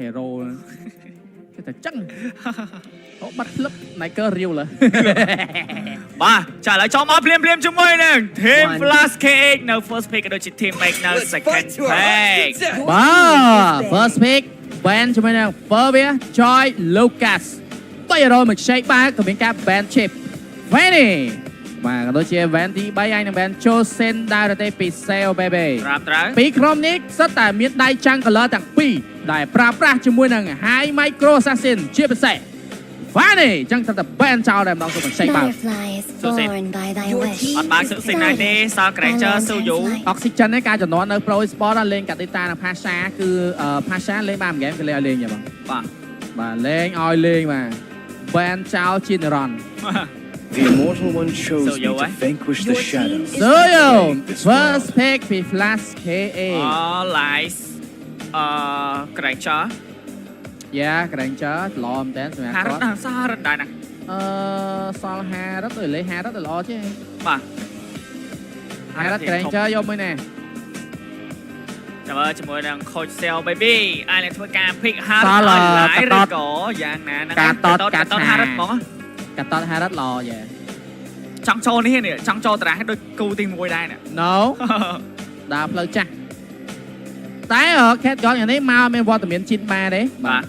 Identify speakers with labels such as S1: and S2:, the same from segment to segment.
S1: hero cái thật chân họ bắt lấp này cơ riêu là
S2: បាទចាឥឡូវចូលមកភ្លាមជាមួយនឹង Team Flash KX នៅ first pick ក៏ដូចជា Team Make នៅ second pick
S1: បាទ first pick ban ជាមួយនឹង Furvia Joy Lucas 3រយមកខ្ចីបាទក៏មានការ ban chip Vanny បាទក៏ដូចជា Van ទី3ហើយនឹង Van Chosen ដើរទៅពី Sale Baby
S2: ត្រាប់ត្រូវ
S1: ពីក្រុមនេះសិតតែមានដៃចាំង color ទាំងពីរដែលប្រើប្រាស់ជាមួយនឹង High Micro Assassin ជាពិសេស Vanny ចឹងទៅតែ ban ចោលតែម្ដងទៅខ្ចីបាទ
S2: អត់បើកសុសិនហើយទេសល់ Granger ស៊ូយូ
S1: Oxygen នេះការចំនួននៅ Pro Sport លេងកាទីតានិង Pasha គឺ Pasha លេងបានមួយហ្គេមគឺលេងឲ្យលេងទេបង បាទលេงឲ្យលេងបាទ ban ចោលជានិរន្តរ៍
S3: The immortal one chose me to vanquish the shadows.
S1: So yo first pick ពី Flash KA
S2: Lies Granger
S1: Yeah Granger ល្អមែនតើសម្រាប់គាត់
S2: រត់សារត់ដែរណា
S1: សល់50រត់ទៅលេខ50រត់ទៅល្អទេ
S2: បាទ
S1: 50រត់ Granger យកមួយណែ
S2: ចាំមើលជាមួយនឹង Coach Cell Baby អាចនឹងធ្វើការ pick 50
S1: សល់
S2: ឲ្យឡាយ
S1: កា
S2: ឬ
S1: ត់
S2: ក៏យ៉ាងណាហ្នឹង
S1: ការតត
S2: កាត់50រត់ហ្មង
S1: កាត់ត50រត់ល្អយ៉ា
S2: ចង់ចូលនេះចង់ចូលតារាងដូចគូទី1ដែរណា
S1: No ដើរផ្លូវចាស់តែ Cat God យ៉ាងនេះមកមានវត្តមានជីនបានទេ
S2: បាទ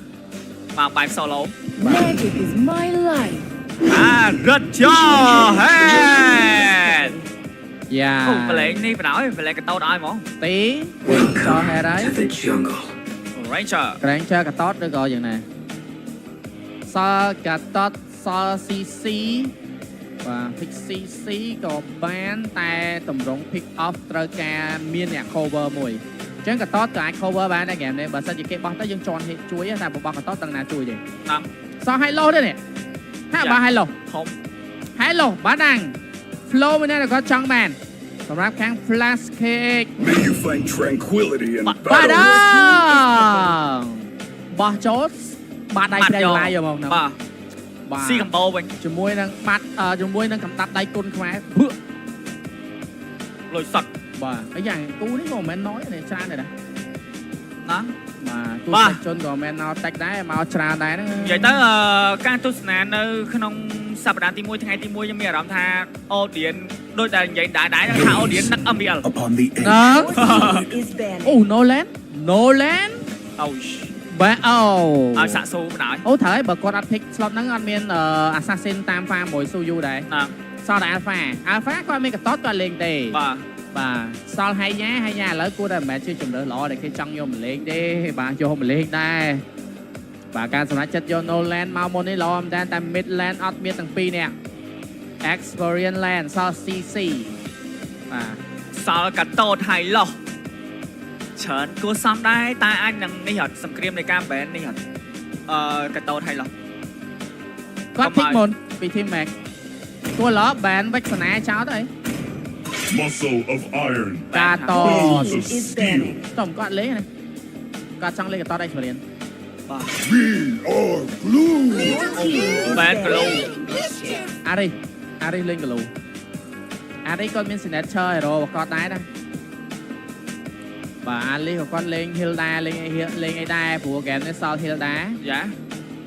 S2: មកបែប solo
S4: Magic is my life
S2: រត់ចូល head
S1: យ៉ា
S2: អូបលេងនេះបណ្ដោយបលេងកតោតឲ្យហ្មង
S1: ទីចោល head ហើយ
S3: The jungle.
S2: Ranger
S1: Granger កាតតឬក៏យ៉ាងណាសល់កាតតសល់ CC បាទ pick CC ក៏បានតែតម្រង់ pick off ត្រូវការមានអ្នក cover មួយអញ្ចឹងកាតតក៏អាច cover បានដែរហ្គេមនេះបើសិនជាគេបោះទៅយើងជន់ជួយតែបោះកាតតទាំងណាជួយទេ
S2: តាម
S1: សល់ Hello ទេនេះហាក់បើ Hello
S2: ហុំ
S1: Hello បានដាំង flow មួយនេះក៏ចង់បានសម្រាប់ខាង Flash KX
S3: May you find tranquility in
S1: បាទ
S3: battle.
S1: បោះចូលបាត់ដៃប្រៃឡាយហ្មងណា
S2: បាទ
S1: បាទ
S2: ស៊ីកំបោវិញ
S1: ជាមួយនឹងបាត់ជាមួយនឹងកំដាប់ដៃគុណខ្មែរភឿ
S2: លុយសក់
S1: បាទអីយ៉ាងគូនេះក៏មិនមែនណយទេច្រើនដែរណា
S2: ណា
S1: បាទគូជនក៏មិនមែនណោតិចដែរមកច្រើនដែរហ្នឹង
S2: និយាយទៅការទស្សនានៅក្នុងសប្តាហ៍ទី1ថ្ងៃទី1ខ្ញុំមានអារម្មណ៍ថា audience ដូចតែនិយាយដែរថា audience នឹក MBL
S3: Upon the end.
S1: ណា
S4: is banished
S1: អូ Nolan
S2: អូយ
S1: បាទអូ
S2: ឲ្យសាក់ស៊ូបណ្ដោយ
S1: អូត្រូវហើយបើគាត់អត់ pick slot ហ្នឹងអត់មាន assassin តាម farm មួយ Suyu ដែរ
S2: ណា
S1: សល់តែ alpha គាត់មានកតតគាត់លេងទេ
S2: បាទ
S1: បាទសល់ហើយញ៉ាឥឡូវគួរតែមិនមែនជាជំរើសល្អដែលគេចង់យកមកលេងទេបាទយកមកលេងដែរបាទការសម្រេចចិត្តយក Nolan មកមុននេះល្អមែនតើតែ Midland អត់មានទាំងពីរនាក់ Experience Land សល់ CC បាទ
S2: សល់កាតូតហើយឡោះច្រើនគួរសមដែរតែអាចនឹងនេះអត់សង្គ្រាមនៃការ ban នេះអត់កាតូតហើយឡោះ
S1: គាត់ pick មុនពី Team Mac គួរល្អ ban វិក្សនាចោលទៅអី
S5: Muscle of iron.
S1: កាត
S3: Bones of
S4: is
S3: steel.
S4: banished
S1: តំគាត់លេងណាគាត់ចង់លេងកតត Experience
S3: We are glue.
S2: ban ក្លូ
S1: អារីលេងគីឡូអារីគាត់មាន signature hero របស់គាត់ដែរណាបាទអាលីក៏គាត់លេង Hilda លេងអីដែរព្រោះ game នេះសល់ Hilda
S2: យ៉ា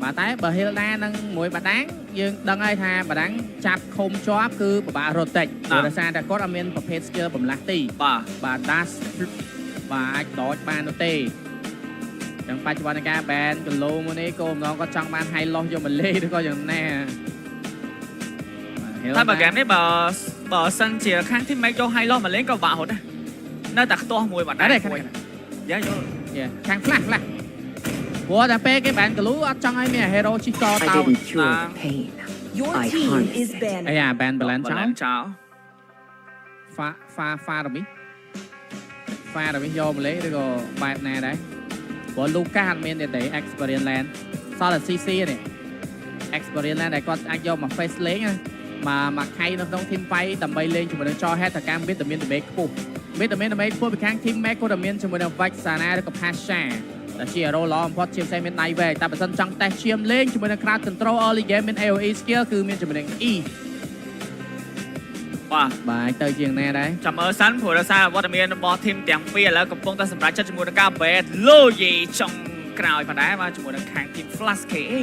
S1: បាទតែបើ Hilda នឹងមួយបាដាំងយើងដឹងហើយថាបាដាំងចាប់ឃុំជាប់គឺពិបាករត់តិចព្រោះដោយសារតែគាត់អត់មានប្រភេទ skill បំលាស់ទី
S2: បាទ
S1: បាទ dash បាទអាចដកបាននោះទេចឹងបច្ចុប្បន្ននៃការ ban គីឡូមួយនេះគោលបំណងគាត់ចង់បាន high loss យកមកលេងឬក៏យ៉ាងណា
S2: តែបើហ្គេមនេះបើសិនជាខាង team make យក high loss មកលេងក៏បាក់ហត់ដែរនៅតែខ្ទាស់មួយបាត់ដែរយ៉ាយល់
S1: ខាង flash ព្រោះតែពេលគេ ban គីឡូអត់ចង់ឲ្យមាន hero ជិះកតោ
S4: I didn't cure the pain
S6: Your
S4: I
S6: team
S4: harnessed
S6: is
S4: it.
S1: អី
S6: banished.
S1: អា ban balance ចោល
S2: ចោល
S1: ហ្វារមីយកមកលេងឬក៏បែបណាដែរព្រោះ Lucas អត់មានទេ Experience Land សល់តែ CC នេះ Experience Land ដែលគាត់អាចយកមក face លេងមកខៃនៅក្នុង team fight ដើម្បីលេងជាមួយនឹង Cho Head ទៅការ Vitamin Damage ខ្ពស់ Vitamin Damage ខ្ពស់ពីខាង team Mac គាត់មានជាមួយនឹង Vexana ឬក៏ Pasha ដែលជា hero ល្អបំផុតជាផ្សេងមានដៃវែងតែបើសិនចង់តេស្តឈាមលេងជាមួយនឹង Crowd Control early game មាន AoE skill គឺមានជាមួយនឹង E បាទទៅជាងណាដែរ
S2: ចាំមើលសិនព្រោះដោយសារវត្តមានរបស់ team ទាំងពីរឥឡូវកំពុងតែសម្រេចចិត្តជាមួយនឹងការ ban លូយីចុង ក្រោយប៉ុន្តែបាទជាមួយនឹងខាង team Flash KA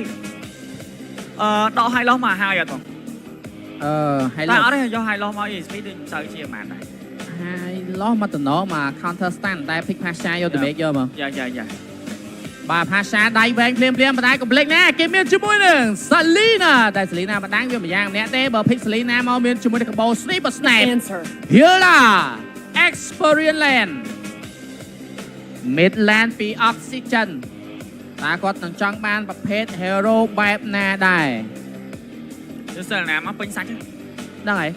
S2: ដក high loss មកហើយអត់បង
S1: high
S2: តែ
S1: loss
S2: អត់ទេយក high loss មក ESP ដូចមិនសូវជាប៉ុន្មានដែរ
S1: high loss មកតំណមក counter stand តែ pick Pasha យក damage យកមក
S2: យ៉ា
S1: បាទ Pasha ដៃវែងភ្លាមប៉ុន្តែ complete ណាគេមានជាមួយនឹង Selena តែ Selena ម្ដងវាម្យ៉ាងម្នាក់ទេបើ pick Selena មកមានជាមួយនឹង Combo Snap Snap
S4: Answer.
S1: Hilda Experience Land Mid Land ពី Oxygen តើគាត់នឹងចង់បានប្រភេទ hero បែបណាដែរ
S2: យល់សិនណាមកពេញសាច់
S1: ហ្នឹងហើយ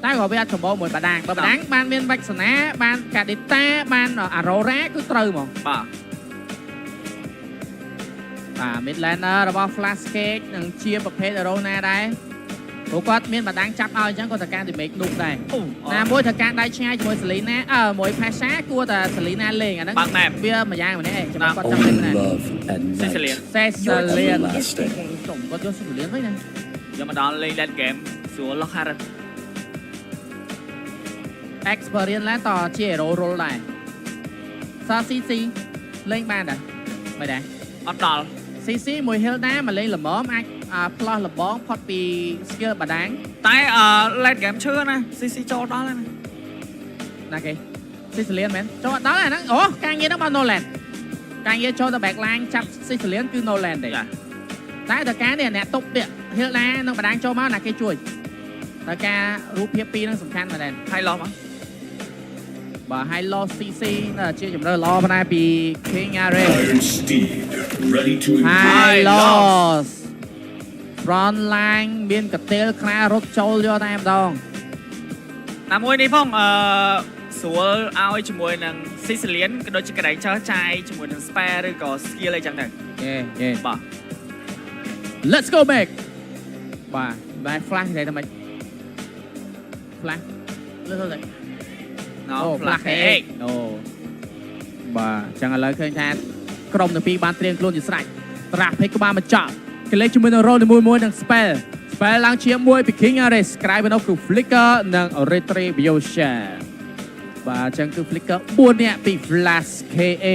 S1: តែក៏វាអត់សម្បូរមួយបាដាងបើបាដាងបានមាន Vexana បាន Kadita បាន Aurora គឺត្រូវហ្មង
S2: បាទ
S1: Midlander របស់ Flash Cake នឹងជាប្រភេទ hero ណាដែរព្រោះគាត់មានបាដាងចាប់ឲ្យអញ្ចឹងគាត់ត្រូវការ damage នោះដែរណាមួយត្រូវការដៃឆ្ងាយជាមួយ Selena មួយ Pasha គួរតែ Selena លេងអាហ្នឹងវាម្យ៉ាងម្នាក់ឯងចាំគាត់ចាំលេងណា
S3: Love at night.
S2: Cecilia
S4: Your
S1: Cecilian
S4: team is picking.
S1: គាត់យក Cecilian វិញណា
S2: យកមកដល់លេង late game ស្រួល lock hard
S1: Experience ឡើងតជា hero role ដែរ CC លេងបានដែរមិនដែរ
S2: អត់ដល់
S1: CC មួយ Hilda មកលេងល្មមអាច plus លបងផុតពី skill បាដាង
S2: តែ late game ឈឺណា CC ចូលដល់ហើយ
S1: ណាគេ Cecilian មែនចូលអត់ដល់អាហ្នឹងអូការងារហ្នឹងបាន Nolan ការងារចូលទៅ backline ចាប់ Cecilian គឺ Nolan ទេតែតើការនេះអ្នកតុបទៀត Hilda នឹងបាដាងចូលមកណាគេជួយតើការរូបភាពពីរហ្នឹងសំខាន់មែនទេ
S2: high loss មក
S1: បាទ High Loss CC ជាជំរឿល្អប៉ុន្តែពី King Ares
S5: Iron Steed, ready to
S1: High Loss Front line មានកតេលខ្លារត់ចូលយកតែម្ដង
S2: ណាមួយនេះផងស្រួលឲ្យជាមួយនឹង Cecilian ក៏ដូចជាកន្លែងចើចាយជាមួយនឹង spare ឬក៏ skill អីចឹងដែរ
S1: យេ
S2: បាទ
S1: Let's go back បាទ Flash និយាយថាម៉េច Flash លើទៅ
S2: No
S1: Flash KA អូបាទចឹងឥឡូវឃើញថាក្រុមទាំងពីរបានត្រៀមខ្លួនជាស្រេចត្រាស់ពេកក៏បានបញ្ចប់កលេចជាមួយនឹង roll មួយនឹង spell ឡើងជាមួយពី King Ares ក្រៅពីនោះគឺ Flicker និង Retribution បាទចឹងគឺ Flicker 4នាក់ពី Flash KA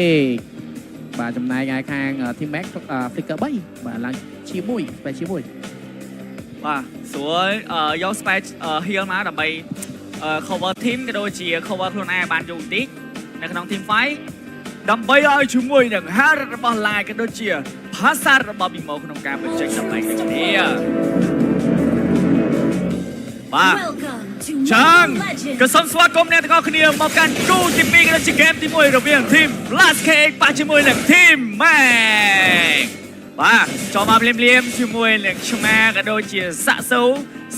S1: បាទចំណែកឯខាង Team Max Flicker 3បាទឡើងជាមួយ spell ជាមួយ
S2: បាទស្រួលយក spare heal មកដើម្បីcover team ក៏ដូចជា cover ខ្លួនឯងបានយូរបន្តិចនៅក្នុង team fight ដើម្បីឲ្យជាមួយនឹង Harrod របស់ Live ក៏ដូចជា Pasar របស់ Bimo ក្នុងការបញ្ចេញតម្លៃដូចគ្នាបាទ
S4: Welcome to
S2: ចឹង
S4: Mobile Legends.
S2: ក៏សូមស្វាគមន៍អ្នកទាំងអស់គ្នាមកកាន់គូទី2ក៏ដូចជា game ទី1រវាង team Flash KA ប៉ះជាមួយនឹង team Max បាទចូលមកភ្លាមជាមួយនឹងឆ្មាក៏ដូចជាសាក់សូ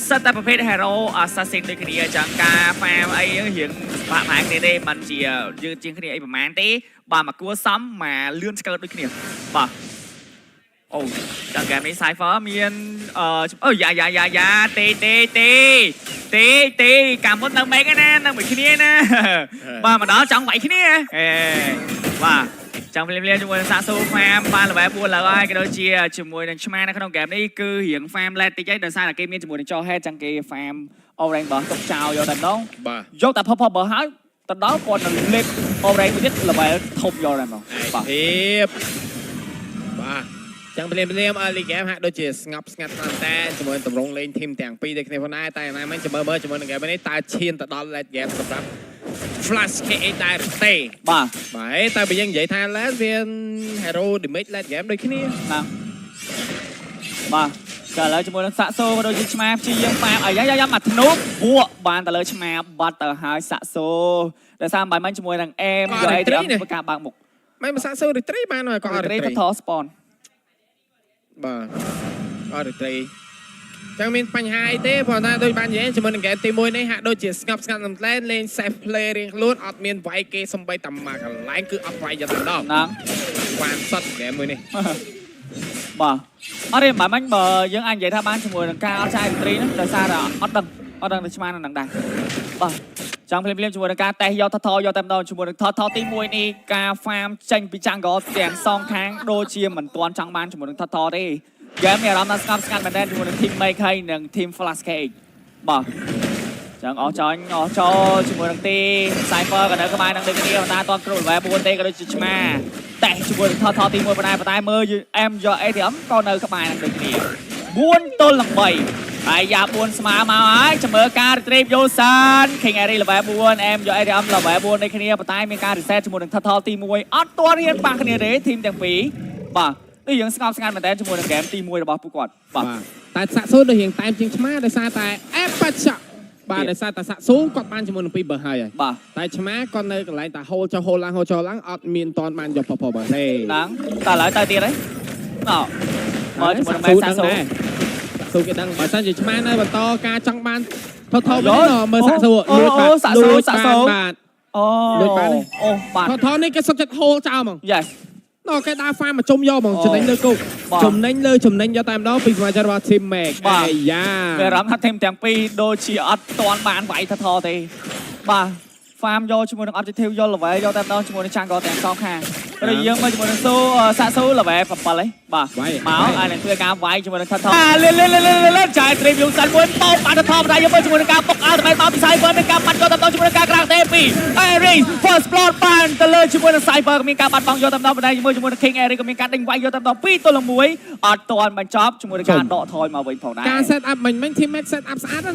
S2: សិតតែប្រភេទ hero assassin ដូចគ្នាចឹងការ farm អីរៀងបាក់ផាំងគ្នាទេមិនជាយឺតជាងគ្នាអីប្រហែលទេបាទមកគួរសមមកលឿនស្កើតដូចគ្នាបាទអូដល់ game នេះ Cypher មានយ៉ាទេកាមុននៅមេឃណានៅមួយគ្នាណាបាទមកដល់ចង់វាយគ្នាបាទចាំភ្លាមជាមួយនឹងសាក់សូ farm បាន level 4ឡើងហើយក៏ដូចជាជាមួយនឹងឆ្មានៅក្នុង game នេះគឺរៀង farm late តិចហើយដោយសារតែគេមានជាមួយនឹងចោ head ចឹងគេ farm orange បោះទុកចោលយកតែម្ដងយកតែ pop បើហើយទៅដល់គាត់នឹងលេប orange មួយទៀត level ធំយកតែម្ដងបាទ
S6: បាទចឹងភ្លាមearly game ហាក់ដូចជាស្ងប់ស្ងាត់ខ្លាំងតែជាមួយតម្រងលេង team ទាំងពីរដូចគ្នាផងដែរតែណាមិញចាំមើលជាមួយនឹង game នេះតើឈានទៅដល់ late game សម្រាប់ Flash KA ដែរទេ
S2: បាទ
S6: តែបើយើងនិយាយថា late វា hero damage late game ដូចគ្នា
S2: ណាបាទចាឥឡូវជាមួយនឹងសាក់សូក៏ដូចជាឆ្មាព្យាយាមប៉ាបអាយ៉ាមកធ្នូបវក់បានទៅលើឆ្មាបាត់ទៅហើយសាក់សូដោយសារបាយមិញជាមួយនឹងអេមយកអីទៅធ្វើការបើកមុខ
S6: មិនសាក់សូ retry បានហើយក៏
S2: retry ទៅថត spawn
S6: បាទretry ចឹងមានបញ្ហាអីទេព្រោះថាដូចបាននិយាយជាមួយនឹង game ទី1នេះហាក់ដូចជាស្ងប់ស្ងាត់មែនទែនលេង safe play រៀងខ្លួនអត់មានវាយគេសំបីតែមកកន្លែងគឺអត់វាយយ៉ាងដល់
S2: ហ្នឹង
S6: បានសត game មួយនេះ
S2: បាទអត់ទេបើមិញបើយើងអាចនិយាយថាបានជាមួយនឹងការអត់ចាយ retry ហ្នឹងដោយសារតែអត់ដឹងទៅឆ្មានឹងដែរបាទចង់ភ្លាមជាមួយនឹងការតេស្តយកថតយកតែម្ដងជាមួយនឹងថតទី1នេះការ farm ចេញពី jungle ទាំងសងខាងដូចជាមិនទាន់ចង់បានជាមួយនឹងថតទេ game នេះអារម្មណ៍ថាស្ងប់ស្ងាត់មែនទែនជាមួយនឹង team Make ហើយនិង team Flash KA បាទ ចឹងអស់ចាញ់អស់ចូលជាមួយនឹងទី Cypher ក៏នៅក្បែរនឹងដូចគ្នាប៉ុន្តែអត់គ្រូល្បែ4ទេក៏ដូចជាឆ្មាតែជាមួយនឹងថតទី1ប៉ុន្តែមើលអែមយក ATM ក៏នៅក្បែរនឹងដូចគ្នា4ទល់នឹង3ហើយយ៉ា4ស្មើមកហើយចាំមើលការ retrieve យោសាន King Airy ល្បែ4អែមយក ATM ល្បែ4ដូចគ្នាប៉ុន្តែមានការ reset ជាមួយនឹងថតទី1អត់ទាន់រៀនប៉ះគ្នាទេធីមទាំងពីរបាទដូចយើងស្ងប់ស្ងាត់មែនតើជាមួយនឹងហ្គេមទី1របស់ពួកគាត់បាទ
S6: តែសាក់ស៊ូដូចរៀងតែមជាងឆ្មាដោយសារតែអេបាឆាបាទដោយសារតែសាក់ស៊ូគាត់បានជាមួយនឹង2បើហើយ
S2: បាទ
S6: តែឆ្មាគាត់នៅកន្លែងតែហូលចុះហូលឡើងហូលចុះឡើងអត់មានតន់បានយកប៉ប៉បើទេ
S2: ហ្នឹងតែឡើយទៅទៀតហើយមើលជាមួយនឹងម៉ែសាក់ស៊ូ
S6: ស៊ូគេដឹងបើសិនជាឆ្មានៅបន្តការចង់បានថតវិញមើលសាក់ស៊ូលួចបាទ
S2: សាក់ស៊ូ
S6: បាទ
S2: អូ
S6: លួចបាទ
S2: អូបាទ
S6: ថតនេះគេសុទ្ធចិត្តហូលចោលហ្មង
S2: Yes
S6: នោះគេដើរហ្វាមមកជុំយកហ្មងចំណេញលើគោកចំណេញលើចំណេញយកតែម្ដងពីសមាជិករបស់ Team Mac អាយ៉ា
S2: វារំថា Team ទាំងពីរដូចជាអត់ទាន់បានវាយថតទេបាទហ្វាមយកជាមួយនឹង Objective យក level យកតែម្ដងជាមួយនឹង Jungle ទាំងសងខាងព្រោះយើងមើលជាមួយនឹងសាក់ស៊ូ level 7ហីបាទមកអានឹងធ្វើការវាយជាមួយនឹងថតលេនចាយ Trip យើងសាន់មួយបោកបានថតតែយើងមើលជាមួយនឹងការបុកអល់តែមកពី Cypher មានការបាត់យកតែម្ដងជាមួយនឹងការក្រាស់ទេពី Airy First Blood បានទៅលើជាមួយនឹង Cypher ក៏មានការបាត់បង់យកតែម្ដងបណ្ដៃជាមួយនឹង King Airy ក៏មានការដេញវាយយកតែម្ដង2ទល់នឹង1អត់ទាន់បញ្ចប់ជាមួយនឹងការដកថយមកវិញផងដែរ
S6: ការ set up មិញ Team Mac set up ស្អាតណា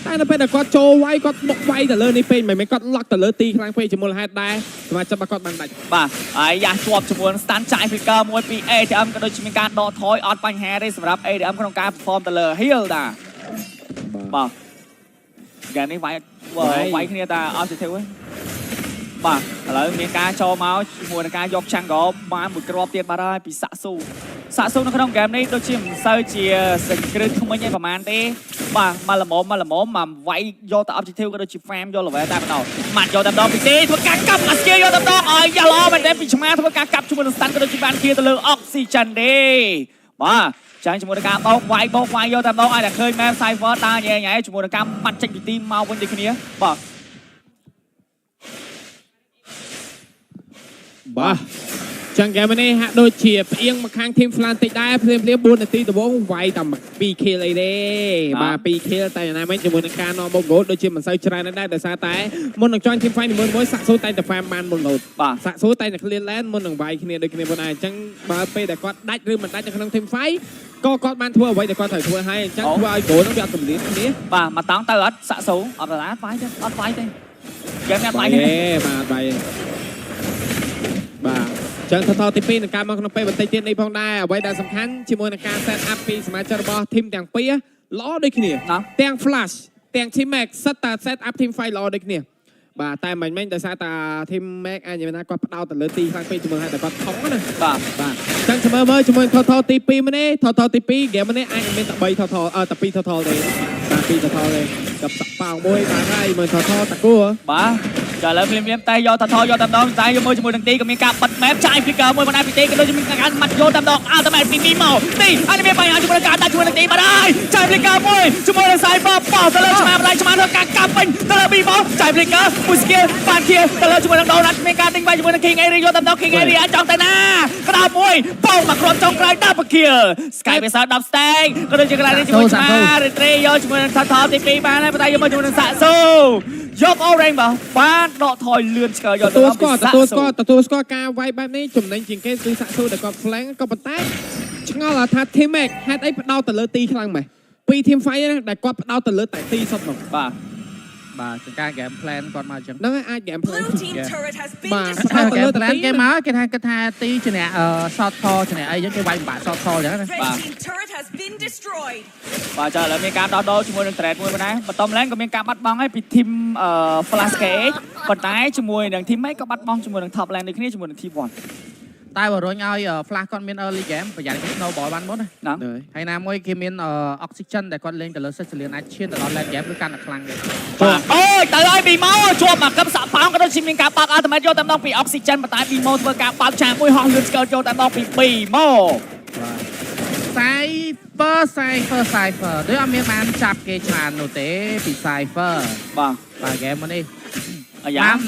S6: តែនៅពេលដែលគាត់ចូលវាយគាត់បុកវាយទៅលើនេះពេកមិនមែនគាត់ lock ទៅលើទីខ្លាំងពេកជាមួយហេតុដែរសមាជិករបស់គាត់បានដាច់
S2: បាទហើយយ៉ាជាប់ជាមួយនឹង Stand Chai Flicker មួយពី ATM ក៏ដូចជាមានការដកថយអត់បញ្ហាទេសម្រាប់ ATM ក្នុងការ perform ទៅលើ Heal ដែរបាទកាលនេះវាយគ្នាតាអត់ទៅទេបាទឥឡូវមានការចូលមកជាមួយនឹងការយក Jungle បានមួយគ្រាប់ទៀតបាទហើយពីសាក់ស៊ូនៅក្នុងហ្គេមនេះដូចជាមិនសូវជាសង្គ្រឹះថ្មិញឯប្រហែលទេបាទមកល្មមមកវាយយកទៅ Objective ក៏ដូចជា Farm យក level តែម្ដងម៉ាត់យកតែម្ដងពីទេធ្វើការកាប់អាស្គីយកតែម្ដងឲ្យយ៉ាឡមែនទេពីឆ្មាធ្វើការកាប់ជាមួយនឹង Stand ក៏ដូចជាបានគៀទៅលើ Oxygen ទេបាទចាញ់ជាមួយនឹងការបោកវាយយកតែម្ដងឲ្យតែឃើញ Map Cypher ដើរញ៉ៃជាមួយនឹងការបាត់ចេញពីទីមកវិញដូចគ្នា
S6: បាទចឹងហ្គេមនេះហាក់ដូចជាផ្អៀងមកខាង Team Fnatic ដែរភ្លាម4នាទីដំបូងវាយតែ2 kill អីទេបាទ2 kill តែយ៉ាងណាមិញជាមួយនឹងការនាំបូក goal ដូចជាមិនសូវច្រើនដែរដោយសារតែមុននឹង join Team Fight មួយសាក់ស៊ូតែ farm បានមុនលោតសាក់ស៊ូតែ clear lane មុននឹងវាយគ្នាដូចគ្នាប៉ុណ្ណាអញ្ចឹងបើពេលដែលគាត់ដាច់ឬមិនដាច់នៅក្នុង Team Fight ក៏គាត់បានធ្វើអ្វីដែលគាត់ត្រូវធ្វើហើយអញ្ចឹងធ្វើឲ្យ goal នឹងវាអត់ទម្លាតគ្នា
S2: បាទមកតង់ទៅអត់សាក់ស៊ូអត់ដែរវាយទេអត់វាយទេហ្គេមនេះវាយទេ
S6: បាទវាយបាទចឹងថតទី2នឹងការមកក្នុងពេលបន្តិចទៀតនេះផងដែរអ្វីដែលសំខាន់ជាមួយនឹងការ set up ពីសមាជិករបស់ team ទាំងពីរល្អដូចគ្នាទាំង Flash ទាំង Team Mac សិតតែ set up Team Fight ល្អដូចគ្នាបាទតែមិញដោយសារតែ Team Mac អាចនិយាយថាគាត់ផ្ដោតទៅលើទីខ្លាំងពេកជាមួយហើយតែគាត់ថងណាបាទចឹងចាំមើលជាមួយថតទី2ម្នេះថតទី2 game នេះអាចមានតែ3ថតតែ2ថតទេបាទ2ថតទេกับសក់ប៉ោងមួយបាទហើយមើលថតតាគូ
S2: បាទចាឥឡូវភ្លាមតែយកថតយកតែម្ដងតែយកមើលជាមួយនឹងទីក៏មានការបាត់ map ចាយ flicker មួយមិនដែរពីទីក៏ដូចជាមានការមាត់យកតែម្ដងអត់តែពីទីមកទីអត់មានបញ្ហាជាមួយនឹងការដាច់ជាមួយនឹងទីបាទហើយចាយ flicker មួយជាមួយនឹង Cypher បោះទៅលើឆ្មាម្ដាយឆ្មាធ្វើការកាប់ពេញទៅលើពីមកចាយ flicker មួយ skill បានជាទៅលើជាមួយនឹង Donut មានការដេញវាយជាមួយនឹង King Airy យកតែម្ដង King Airy អាចចង់ទៅណាក្តោបមួយប៉ោងមកគ្រាប់ចុងក្រោយ double kill Sky Wizard 10 stack ក៏ដូចជាកន្លែងនេះជាមួយឆ្មា retrieve យកជាមួយនឹងថតទី2បានហើយតែយកមកជាមួយនឹងសាក់ស៊ូយក orange បានដកថយលឿនឆ្កើយក
S6: ទទួលស្គាល់ការវាយបែបនេះចំណេញជាងគេគឺសាក់ស៊ូដែលគាត់ flank ក៏ប៉ុន្តែឆ្ងល់ថា Team Mac ហេតុអីផ្ដោតទៅលើទីខ្លាំងម៉េះពី Team Fight ហ្នឹងដែលគាត់ផ្ដោតទៅលើតែទីសុទ្ធហ្មង
S1: បាទចង្ការ game plan គាត់មកអញ្ចឹង
S6: ហ្នឹងអាច game plan
S1: បាទផ្ដោតទៅលើទីគេមកគេថាទីជំនះshort call ជំនះអីអញ្ចឹងគេវាយបាក់ short call អញ្ចឹងណា
S2: បាទចាឥឡូវមានការដោះជាមួយនឹង trade មួយប៉ុណ្ណាបន្តម្លេះក៏មានការបាត់បង់ហើយពី team Flash KX ប៉ុន្តែជាមួយនឹង team Mate ក៏បាត់បង់ជាមួយនឹង top lane ដូចគ្នាជាមួយនឹង T1
S1: តែបើរុញឲ្យ Flash គាត់មាន early game ប្រយ័ត្នគេ snowball បានមុនណាហើយណាមួយគេមាន oxygen ដែលគាត់លេងទៅលើ Sicilian អាចឈានទៅដល់ late game ឬកាន់តែខ្លាំងទៀត
S2: អូយទៅឲ្យ Bimo ជាប់មកកឹបសាក់ប៉ោងក៏ដូចជាមានការបើក ultimate យកតែម្ដងពី oxygen ប៉ុន្តែ Bimo ធ្វើការបើកឆាកមួយហោះលឿនស្កើយកតែម្ដងពី Bimo
S1: Cypher ដូចអត់មានបានចាប់គេច្រើននោះទេពី Cypher បាទ game នេះ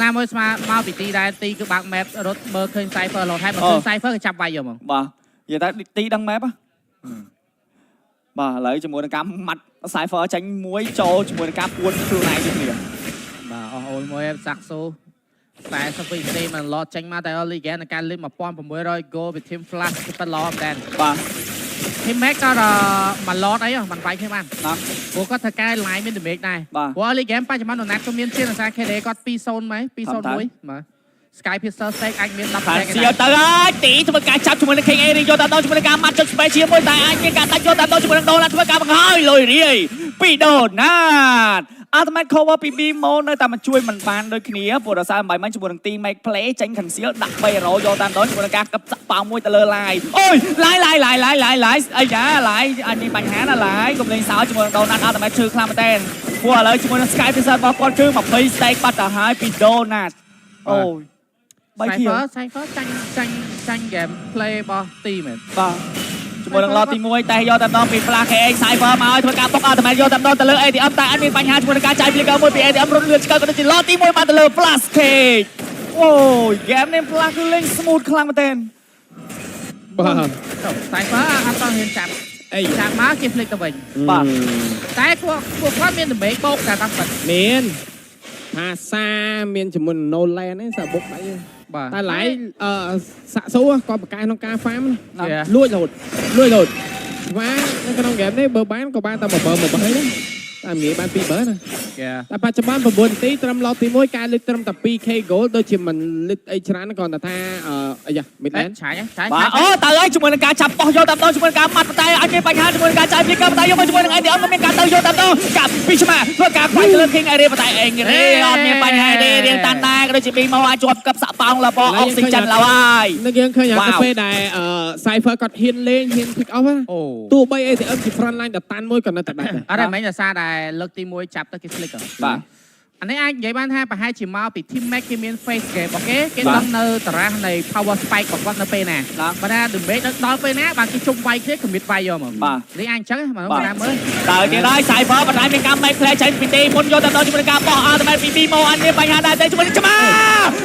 S1: ណាមួយស្មើមកពីទីដែរទីគឺបើក map រត់មើលឃើញ Cypher លោតហើយបើឃើញ Cypher គេចាប់វាយយកហ្មង
S2: បាទនិយាយថាទីដឹង map បាទឥឡូវជាមួយនឹងការម៉ាត់ Cypher ចាញ់មួយចូលជាមួយនឹងការពួនខ្លួនឯងទៀតគ្នា
S1: បាទអស់អូនមួយសាក់សូ40វិនាទីមិនឡតចេញមកតែ early game ในការលេង1600 goal ពី team flash គឺប៉ិតល្អមែនតើ
S2: បាទ
S1: team max ក៏មកឡតអីមិនវាយគ្នាបាន
S2: ណា
S1: ព្រោះគាត់ធ្វើការ line មាន damage ដែរ
S2: បាទ
S1: ព្រោះ early game បច្ចុប្បន្ន Donat ក៏មានជាភាសា KD គាត់2-0មក2-0-1បាទ Sky Pistol Stake អាចមាន10
S2: ខាង
S1: stake
S2: សៀវទៅហើយទីធ្វើការចាប់ជាមួយនឹង King Area យកតាមដល់ជាមួយនឹងការម៉ាត់ចុច space ជាមួយតែអាចមានការដាច់យកតាមដល់ជាមួយនឹង Donat ធ្វើការបង្ហើយលុយរាយពី Donat Ultimate cover ពី Bimo នៅតែមកជួយមិនបានដូចគ្នាព្រោះដោយសារមិនបានជាមួយនឹង team make play ចេញខាងសៀវដាក់300យកតាមដល់ជាមួយនឹងការកឹបសាក់ប៉ោមួយទៅលើ line អូយ line អីយ៉ា line អញមានបញ្ហាណា line កុំលេងសើចជាមួយនឹង Donat Ultimate ឈឺខ្លាំងមែនតើព្រោះឥឡូវជាមួយនឹង Sky Pistol របស់គាត់គឺ20 stake បាត់ទៅហើយពី Donat អូយ
S1: Cypher ចាញ់ game play របស់ team មែន
S2: បាទជាមួយនឹងឡតទី1តែយកតាមដល់ពី Flash KA Cypher មកឲ្យធ្វើការបុក Ultimate យកតាមដល់ទៅលើ ATM តែអត់មានបញ្ហាជាមួយនឹងការចាយ flicker មួយពី ATM រត់លឿនឆ្កឹះក៏ដូចជាឡតទី1បានទៅលើ Flash K អូយ game នេះ Flash គឺលេង smooth ខ្លាំងមែនទែន
S6: បាទ
S1: Cypher អត់តហ៊ានចាប់អីចាប់មកគេ flick ទៅវិញ
S2: បាទ
S1: តែពួកគាត់មាន damage បោកតែតាមពិត
S6: មានភាសាមានជាមួយ Nolan ហ្នឹងសាបុកដៃ
S1: បាទ
S6: តែឡៃសាក់សួរគាត់បកកែក្នុងការ farm
S1: ណា
S6: លួចរហូតស្វានៅក្នុង game នេះបើបានក៏បានតែ1 បើ1ដែរតែងាយបាន2បើណា តែបច្ចុប្បន្ន9នាទីត្រឹមឡតទី1ការលើកត្រឹមតែ 2k goal ដូចជាមិនលើកអីច្រើនគ្រាន់តែថាអាយ៉ាមិដឡែន
S1: ឆាយ
S2: បាទអូតើហើយជាមួយនឹងការចាប់បោះយកតាមដល់ជាមួយនឹងការម៉ាត់តែអត់មានបញ្ហាជាមួយនឹងការចាយ flicker តែយកមកជាមួយនឹង ATM ក៏មានការទៅយកតាមដល់កាប់ពីឆ្មាធ្វើការខ្វាយទៅលើ King Area តែអេងរេអត់មានបញ្ហាទេរៀងតាន់ដែរក៏ដូចជា Bimo អាចជាប់កឹបសាក់ប៉ោងលបអុកស៊ីចិនឡើយ
S6: នឹងយើងឃើញអាកាពេលដែលCypher គាត់ហ៊ានលេងហ៊ាន pick off ណា
S1: អូ
S6: ទោះបី ATM ជា front line តែតាន់មួយក៏នៅតែដាច់ដែរ
S1: អត់តែមិនដោយសារតែលើកទី1ចាប់ទៅគេ flick
S2: បាទ
S1: អានេះអាចនិយាយបានថាប្រហែលជាមកពី team match គេមាន face game របស់គេដឹងនៅតារាងនៃ power spike របស់គាត់នៅពេលណាបើថា damage ដល់ពេលណាបានគេជុំវាយគ្នា commit វាយយកមកនេះអញចឹងមកណាមើល
S2: តើគេដែរ Cypher បណ្ដាមានការ make play ចេញពីទីមុនយកតាមដល់ជាមួយនឹងការបោះ Ultimate ពី Bimo អត់មានបញ្ហាដែរតែជាមួយនឹងឆ្មា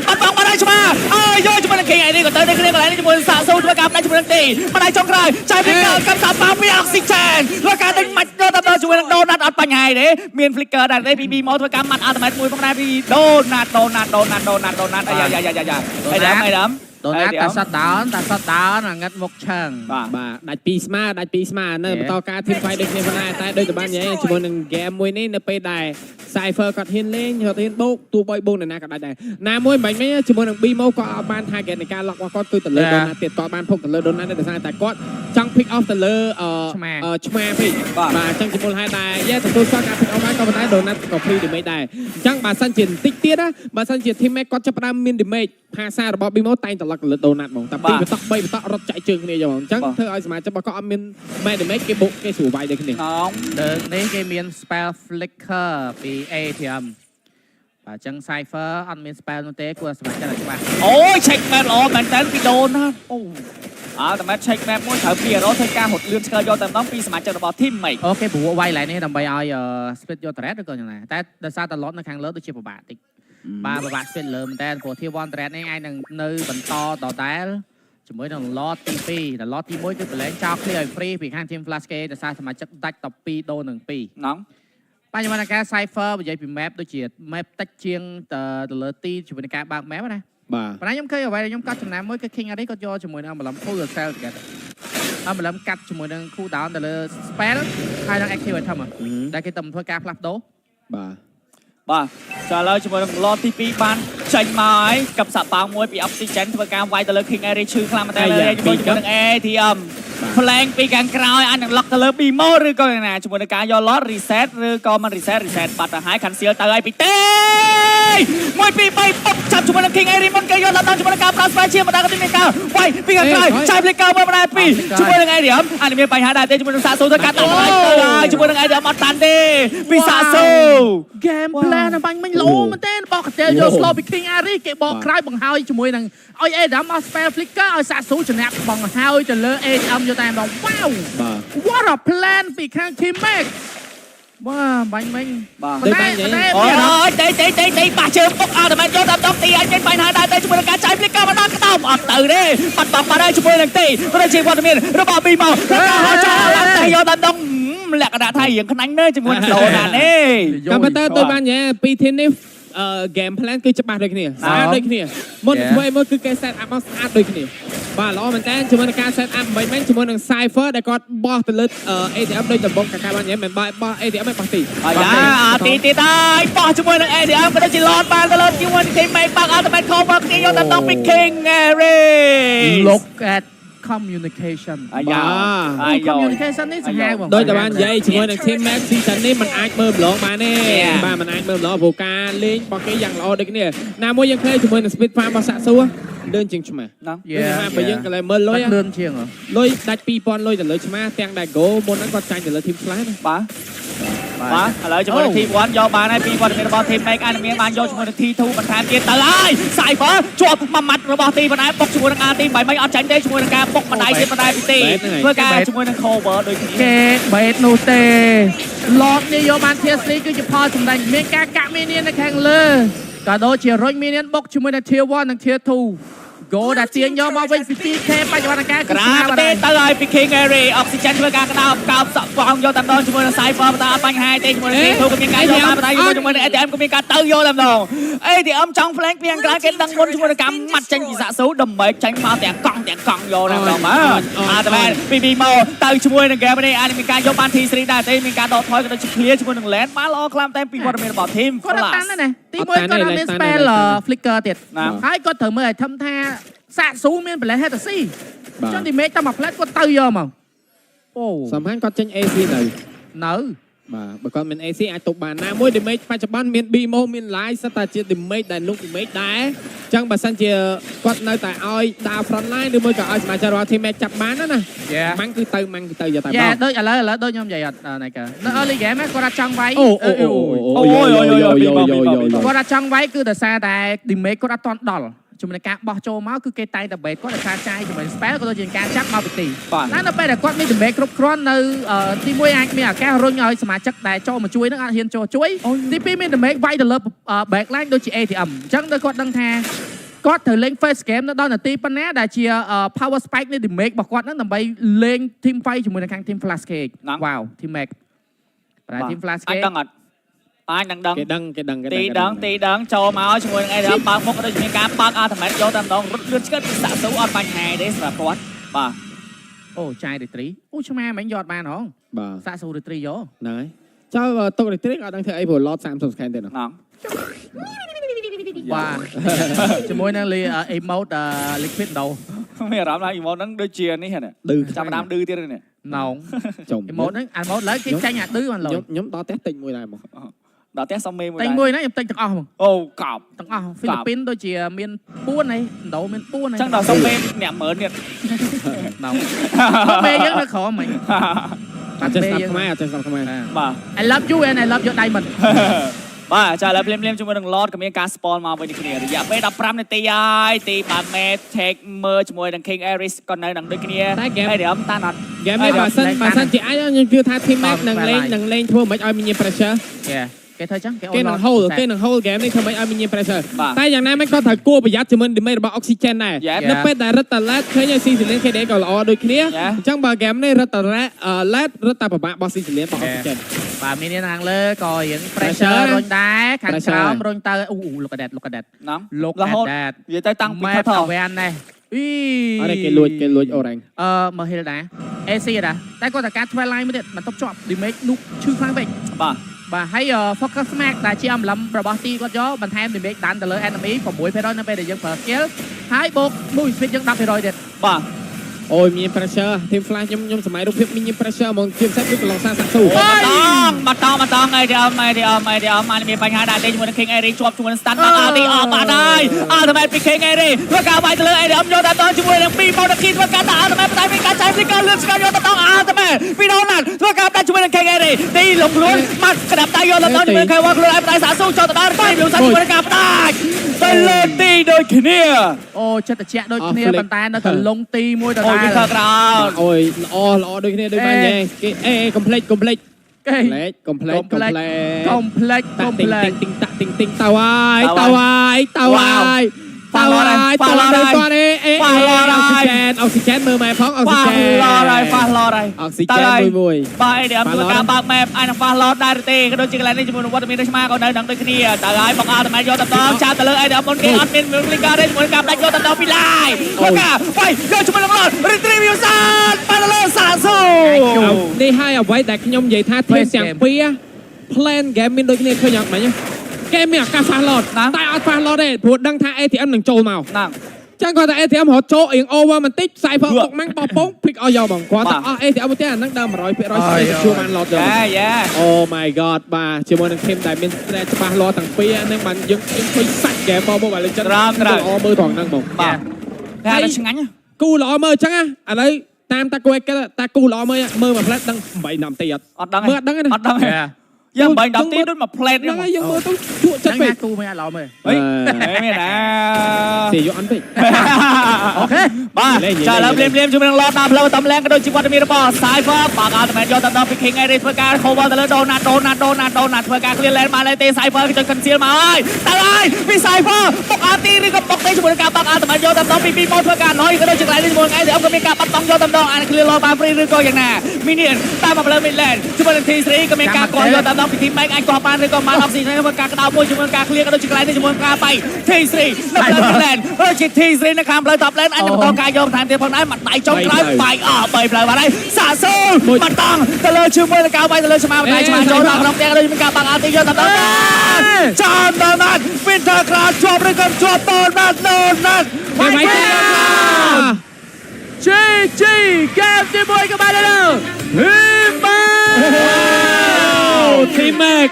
S2: បាត់បង់បាត់ហើយឆ្មាអើយយកជាមួយនឹង King Area ក៏ទៅនៅគ្នាកន្លែងនេះជាមួយនឹងសាកសូវធ្វើការផ្ដាច់ជាមួយនឹងទីបណ្ដាចុងក្រោយចាយ flicker កំសាប៉ាពី oxygen ធ្វើការដេញមាច់យកតាមដល់ជាមួយនឹង Donat អត់បញ្ហាទេមាន flicker ដែរទេពី Bimo ធ្វើការម៉ាត់ Ultimate មួយផងដែរពី Donat អាយ៉ាអីដាំ
S1: Donat តែសត down អាងឹតមុខឆើង
S6: បាទដាច់2ស្មើនៅបន្តការ team fight ដូចគ្នាផងដែរតែដូចតែបាននិយាយជាមួយនឹង game មួយនេះនៅពេលដែល Cypher គាត់ហ៊ានលេងគាត់ហ៊ានបោកទោះបីបោកនៅណាក៏ដាច់ដែរណាមួយមិនមែនជាមួយនឹង Bimo ក៏អត់បាន target នៃការ lock របស់គាត់គឺទៅលើ Donat ទៀតគាត់បានភុកទៅលើ Donat តែតែគាត់ចង់ pick off ទៅលើឆ្មាពេកបាទអញ្ចឹងជាមូលហេតុដែរយ៉ាទទួលស្គាល់ការ pick off បានក៏ប៉ុន្តែ Donat ក៏ free damage ដែរអញ្ចឹងបើសិនជាបន្តិចទៀតណាបើសិនជា teammate គាត់ចាប់ផ្ដើមមាន damage ភាសារបស់ Bimo តែងតែ lock ទៅលើ Donat ហ្មងតែ2បន្តុក3បន្តុករត់ចាក់ជើងគ្នាយកហ្មងអញ្ចឹងធ្វើឲ្យសមាជិករបស់គាត់អត់មាន damage គេបុកគេស្រួលវាយដូចគ្នា
S1: លើកនេះគេមាន spell flicker ពី ATM បាទអញ្ចឹង Cypher អត់មាន spell នោះទេគួរសម្រាប់ចិត្តឲ្យច្បាស់
S2: អូយ check map ល្អមែនតើពី Donat អូUltimate check map មួយត្រូវពីរ៉ូធ្វើការហត់លឿនឆ្កែយកតែម្ដងពីសមាជិករបស់ team ហ្មង
S1: អូគេព្រោះវាយឡើងនេះដើម្បីឲ្យ split យក thread ឬក៏យ៉ាងណាតែដោយសារតែ lot នៅខាងលើដូចជាពិបាកតិចបាទពិបាក split លើមែនតើព្រោះ tier 1 thread នេះអាចនឹងនៅបន្តដដែលជាមួយនឹង lot ទី2ដល់ lot ទី1គឺប្រឡែងចោល clear ឲ្យ free ពីខាង team flash គេដោយសារសមាជិកដាច់12ដូរនឹង2
S2: ហ្នឹង
S1: បញ្ញវន្តការ Cypher និយាយពី map ដូចជា map តិចជាងទៅលើទីជាមួយនឹងការបើក map ណា
S6: បាទ
S1: ប៉ុន្តែខ្ញុំឃើញអ្វីដែលខ្ញុំកត់ចំណាំមួយគឺ King Area គាត់យកជាមួយនឹង Emblem Full Cell ទៅគាត់ Emblem កាត់ជាមួយនឹង cool down ទៅលើ spell ហើយនឹង active item ដែលគេទៅធ្វើការផ្លាស់ប្ដូរ
S6: បាទ
S2: ចាឥឡូវជាមួយនឹង lot ទី2បានចេញមកហើយកັບសាប៉ាងមួយពី oxygen ធ្វើការវាយទៅលើ King Area ឈឺខ្លាំងមែនតើជាមួយនឹង ATM flank ពីខាងក្រោយអាចនឹង lock ទៅលើ Bimo ឬក៏យ៉ាងណាជាមួយនឹងការយក lot reset ឬក៏មិន reset បាត់ទៅហើយ cancel ទៅហើយពីទេ1 2 3បុកចាប់ជាមួយនឹង King Area មុនគេយកដល់ជាមួយនឹងការ plus ជាម្ដងក៏មានការវាយពីខាងក្រោយចាយ flicker មួយម្ដងពីជាមួយនឹង ATM អាចមានបញ្ហាដែរទេជាមួយនឹងសាសូធ្វើការតាមទៅហើយជាមួយនឹង ATM អត់តាន់ទេពីសាសូ
S1: game plan បាញ់មិញលោមែនទេបោកកតេលយក slow ពី King Area គេបកក្រោយបង្ហើយជាមួយនឹងឲ្យ Adam អស់ spell flicker ឲ្យសាសូចំណាប់បង្ហើយទៅលើ ATM យកតែម្ដង wow what a plan ពីខាង team match បាទបាញ់មិញ
S2: អូយទេបាក់ជើងពុកអត់តែយកតាមដងទីអាចមានបញ្ហាដែរតែជាមួយនឹងការចាយ flicker មកដល់ក្តោបអត់ទៅទេបាត់បង់បាត់ហើយជាមួយនឹងទីក៏ជាវត្តមានរបស់ Bimo ការហោចោលតែយកតាមដង លក្ខណៈថារៀងខ្នាញ់នៅជាមួយនឹងដូណានេះ
S6: កំពុតើទៅបានញ៉ែពីធីមនេះgame plan គឺច្បាស់ដូចគ្នាស្អាតដូចគ្នាមុនធ្វើមើលគឺគេ set up មកស្អាតដូចគ្នាបាទល្អមែនតើជាមួយនឹងការ set up មិនមែនជាមួយនឹង Cypher ដែលគាត់បោះទៅលើ ATM ដូចដំបងកាកាបានញ៉ែមិនបោះ ATM មិនបោះទី
S2: អាយ៉ាទីហើយបោះជាមួយនឹង ATM ក៏ដូចជា Lord បានទៅលើជាមួយនឹង team mate បាក់ Ultimate Cover គ្នាយកទៅដល់ពី King Harry
S1: Look at communication
S2: អាយ៉ា
S1: communication នេះសាហាវបង
S6: ដោយតែបាននិយាយជាមួយនឹង team match season នេះมันអាចមើលម្លងបានទេបាទมันអាចមើលម្លងព្រោះការលេងរបស់គេយ៉ាងល្អដូចគ្នាណាមួយយើងឃើញជាមួយនឹង Speed Farm របស់សាក់សួរលឿនជាងឆ្មាស់បើយើងកន្លែងមើលលុយ
S1: លឿនជាង
S6: លុយដាច់ 2000 លុយទៅលើឆ្មាស់ទាំងដែល go មុនហ្នឹងគាត់ចាញ់ទៅលើ team Flash
S2: បាទឥឡូវជាមួយនឹង team 1យកបានហើយពីវត្តមានរបស់ team make អានមានបានយកជាមួយនឹង T2 បន្ថែមទៀតទៅហើយ Cypher ជាប់មួយម៉ាត់របស់ទីបណ្ដាបុកជាមួយនឹង RT មិនអត់ចាញ់ទេជាមួយនឹងការបុកបណ្ដាទៀតបណ្ដាពីទីធ្វើការជាមួយនឹង cover ដូចគ្នា
S1: គេបេតនោះទេ Lord នេះយកបាន Tier 3គឺជាផលសម្ដែងមានការកាក់មាននាងនៅខាងលើក៏ដូចជារុញមាននាងបុកជាមួយនឹង Tier 1និង Tier 2 Go ដែលទាញយកមកវិញពី 2K បច្ចុប្បន្នការគឺស្មារតី
S2: ទៅហើយពី King Harry Oxygen ធ្វើការក្តោបកោបសក់កងយកតាមដងជាមួយនឹង Cypher បន្តអត់បញ្ហាទេជាមួយនឹង T2 ក៏មានការយកបានបន្តជាមួយនឹង ATM ក៏មានការទៅយកតាមដង ATM ចង់ flank ពីខាងក្រៅគេដឹងមុនជាមួយនឹងការម៉ាត់ចេញពីសាក់ស៊ូដើម្បីចាញ់មកទាំងកង់យកតាមដងបាទអាតែពីមកទៅជាមួយនឹង game នេះអាចមានការយកបាន T3 ដែរទេមានការដកថយក៏ដូចជា clear ជាមួយនឹង land បានល្អខ្លាំងតែពីវត្តមានរបស់ team
S1: គាត់តាន់ណាទី1គាត់មាន spell flicker ទៀតហើយគាត់ត្រូវមើលឲ្យធំថាសាក់ស៊ូមានប្រលេះហេតុតែស៊ីអញ្ចឹងទីមេឃតែមកផ្លែតគាត់ទៅយកមកអូ
S6: សំខាន់គាត់ចេញ AC នៅ បាទបើគាត់មាន AC អាចទប់បានណាមួយ damage បច្ចុប្បន្នមាន BMO មាន live សិតតែជា damage ដែលនុក damage ដែរអញ្ចឹងបើសិនជាគាត់នៅតែឲ្យដើរ front line ឬមួយក៏ឲ្យសមាជិករបស់ team ចាប់បានណាម៉ាំងគឺទៅយកតែបង
S1: ដូចឥឡូវដូចខ្ញុំនិយាយអត់ណៃកើនៅ early game គាត់អត់ចង់វាយគាត់អត់ចង់វាយគឺដោយសារតែ damage គាត់អត់ទាន់ដល់ជាមួយនឹងការបោះចូលមកគឺគេតែងតែបេតគាត់ដោយសារចាយជាមួយ spell ក៏ដូចជាការចាប់មកពីទីនៅពេលដែលគាត់មាន damage គ្រប់គ្រាន់នៅទី1អាចមានឱកាសរុញឲ្យសមាជិកដែលចូលមកជួយនឹងអត់ហ៊ានចូលជួយទី2មាន damage វាយទៅលើ backline ដូចជា ATM អញ្ចឹងដល់គាត់ដឹងថាគាត់ត្រូវលេង first game នៅដល់នាទីប៉ុណ្ណាដែលជា power spike នៃ damage របស់គាត់ហ្នឹងដើម្បីលេង team fight ជាមួយនឹងខាង team flash cake វ៉ាវ team make តែ team flash cake
S2: អាចដឹង
S6: គេដឹង
S2: ទីដឹងចូលមកជាមួយនឹង ATM បើកមុខដូចមានការបើក Ultimate យកតាមដងរត់លឿនឆ្កឹតសាក់ស៊ូអត់បញ្ហាទេសម្រាប់គាត់បាទ
S1: អូចាយរីត្រីអូឆ្មាមិនយកបានហង
S6: បាទ
S1: សាក់ស៊ូរីត្រីយក
S6: ហ្នឹងហើយចៅទុករីត្រីក៏អត់ដឹងធ្វើអីព្រោះ lot 30 second ទេ
S2: ហ្នឹង
S1: បាទជាមួយនឹង emote liquid ដោ
S2: មានអារម្មណ៍ថា emote ហ្នឹងដូចជានេះហ្នឹងចាប់ដើមឌឺទៀតនេះ
S1: ណងemote ហ្នឹង emote ឡើយគេចាញ់អាឌឺបានឡើយ
S6: ខ្ញុំដល់ផ្ទះទិញមួយដែរមក
S2: ដល់ផ្ទះសុំមេមួយដែរ
S1: ទិញមួយហ្នឹងខ្ញុំទិញទាំងអស់ហ្មង
S2: អូកោប
S1: ទាំងអស់ហ្វីលីពីនដូចជាមាន4ហើយឥណ្ឌូមាន4ហើយ
S2: អញ្ចឹងដល់សុំមេអ្នកមើលនេះ
S1: ណងមេយើងនៅក្រោមហ្មង
S6: អត់ចេះស្ដាប់ខ្មែរ
S2: បាទ
S1: I love you and I love your diamond
S2: បាទចាឥឡូវភ្លាមជាមួយនឹង Lord ក៏មានការ spawn មកវិញគ្នារយៈពេល15នាទីហើយទីបាទ Mate take មើលជាមួយនឹង King Aris ក៏នៅនឹងដូចគ្នាហើយដើមតានអត់
S6: game នេះបើសិនជាអាចខ្ញុំជឿថា team Mate នឹងលេងធ្វើមិនឲ្យមាន pressure
S1: គេធ្វើចឹង
S6: គេនឹង hold game នេះធ្វើមិនឲ្យមាន pressure តែយ៉ាងណាមិនក៏ត្រូវគួរប្រយ័ត្នជាមួយ damage របស់ Oxygen ដែរនៅពេលដែលរត់តឡាតឃើញឲ្យ Season KD ក៏ល្អដូចគ្នាអញ្ចឹងបើ game នេះរត់តឡាតរត់តែពិបាករបស់ Season របស់ Oxygen
S1: បាទមាននាងខាងលើក៏រៀង pressure រុញដែរខាងក្រោមរុញទៅអូ look at that
S2: ហ្នឹង
S1: look at that
S2: និយាយទៅតាំងពីខោ
S1: វ៉ាន់នេះ
S6: អរគេលួច orange
S1: មើល Hilda AC ដែរតែគាត់តែការ twilight មួយទៀតមិនតបជាប់ damage នោះឈឺខ្លាំងពេកបាទហើយ focus smack ដែលជាអំឡំរបស់ទីគាត់យកបន្ថែម damage ដានទៅលើ enemy 6% នៅពេលដែលយើងប្រើ skill ហើយបូក move speed យើង 10% ទៀត
S2: បាទ
S6: អូយមាន pressure team flash ខ្ញុំសម័យរូបភាពមាន pressure ហ្មងជាពិសេសគឺកន្លងសាក់ស៊ូ
S2: បាត់តអីអានមានបញ្ហាដែរទេជាមួយនឹង King Airy ជាប់ជាមួយនឹង stand បាត់អត់អត់បាត់ហើយ Ultimate ពី King Airy ធ្វើការវាយទៅលើ Airy យកដល់តជាមួយនឹង2 Monarchy ធ្វើការដាក់ Ultimate តែមានការចាយ flicker លឿនស្គាល់យកដល់ Ultimate ពី Donald ធ្វើការដាក់ជាមួយនឹង King Airy ទីលំខ្លួនមកក្តាប់ដៃយកដល់ជាមួយនឹង Kawak ខ្លួនឯងតែសាក់ស៊ូចូលទៅដល់ទីលំសាច់ជាមួយនឹងការផ្ដាច់ទៅលើទីដូចគ្នា
S1: អូចិត្តត្រជាក់ដូចគ្នាប៉ុន្តែនៅតែលងទីមួយដដែល
S2: អូយខកក្រោម
S6: អូយល្អដូចគ្នាដូចបានទេគេcomplete ទីងទៅហើយអុកស៊ីហ្សែនមើលម៉ែផងអុកស៊ីហ្សែន
S2: ហ្វាឡ อะไร
S6: ออกซิเจนมวย
S2: บายเดี๋ยวตัวการบางแมพไอ้นักฟ้าลอดได้เตะกระโดดจิกอะไรนี่จมูกวัดมีได้ชมาก็ได้ดังได้ขี้แต่ไอ้บอกอาทำไมโยตับดองชาตะเลยไอ้เดี๋ยวมันเกย์อัดมินมือลิงกาได้จมูกการได้โยตับดองพิลายแล้วก็ไปโยจมูกลอดรีทรีวิวซานปาเลสาโซ
S6: นี่ให้เอาไว้แต่ขยมใหญ่ท่าเทียบอย่างเปียเพลนเกมมินโดยเนี่ยเคยยังไหมเนี่ยเกมเนี่ยการฟาลอดแต่เอาฟาลอดได้พูดดังท่าATM หนึ่งโจมเอา
S2: นั่ง
S6: จังก่อนแต่ATM หัวโจเองโอเวอร์มันติ๊กใส่พอตกแมงปอป้งพลิกเอายาวบังกว่าแต่ATM มันเตี้ยนั่งเดิม100%ชัวร์มันหลอดเดิม
S2: แย่
S6: โอ้ my god มาเชื่อว่านักเทมได้เป็นแต่จะมาหลอดต่างเปียนั่งมันยังไปสักแกพอเมื่อวานเลยจังเอามือถองนั่งบอก
S2: บ้าแค่ช่างงั้น
S6: กูหล่อมือจังอะอะไรตามตะกวยก็ตะกูหล่อมือมือมาพลัดดังใบนำเตียด
S2: อดดัง
S6: เมื่อดังไง
S2: อดดังยังใบดำตีด้วยมาเพลน
S6: ยังไงยังมือต้องชั่วจั
S1: จั
S6: ด
S1: ง
S6: ไป
S1: แม่กูไม่เอาเลย
S2: เฮ้ยไม่นะ
S6: เสียยอันไป
S2: โอเคมาจะเริ่มเลี้ยมช่วยมันรอตามเราตำแรงกระโดดจิบวัตมีระบอสายฟ้าปากอาตแมนยอดตำดำไปคิงไอริสเพื่อการโควาตะเลโดนัดเพื่อการเคลียร์แลนด์มาเลยเตะสายฟ้าจนกันเซียมาตายมีสายฟ้าปกอาตีนี่ก็ปกเตะช่วยการปากอาตแมนยอดตำดำปีมอเพื่อการน้อยกระโดดจิกไหลในมวยไงเดี๋ยวก็มีการปัดต้องยอดตำดำอันเคลียร์รอมาฟรีหรือก็อย่างน่ะมิเนียนตามมาเลยมิดแลนด์ช่วยมันทีสีก็มีการก่อนยอดตำดำปีทีมแม็กไอก่อปานหรือก็มาทำสิ่งในเพื่อการกระดาวมวยช่วยการเคลียร์กระโดดจิกไหลในมวยการไปทีสีนับเลยมิดแลนด์จิตทีสีนะครับเลยตับแลนด์อันจะต้องการยอมทางเดียวพอได้หมัดไหนจงไล่ไปไปเลยมาได้สาสู้มันต้องตะเลยชื่อมวยตะกาวไปตะเลยชมาไปชมาโจนน้องแดงเลยมีการบังอาตียอดตำดำจานตอนนั้นวินเทอร์กราชอบด้วยกันชอบโดนนัด
S6: ไม่ไหวแล้ว
S1: จีเกมที่มวยกันมาแล้ว
S6: ทีมแม็ก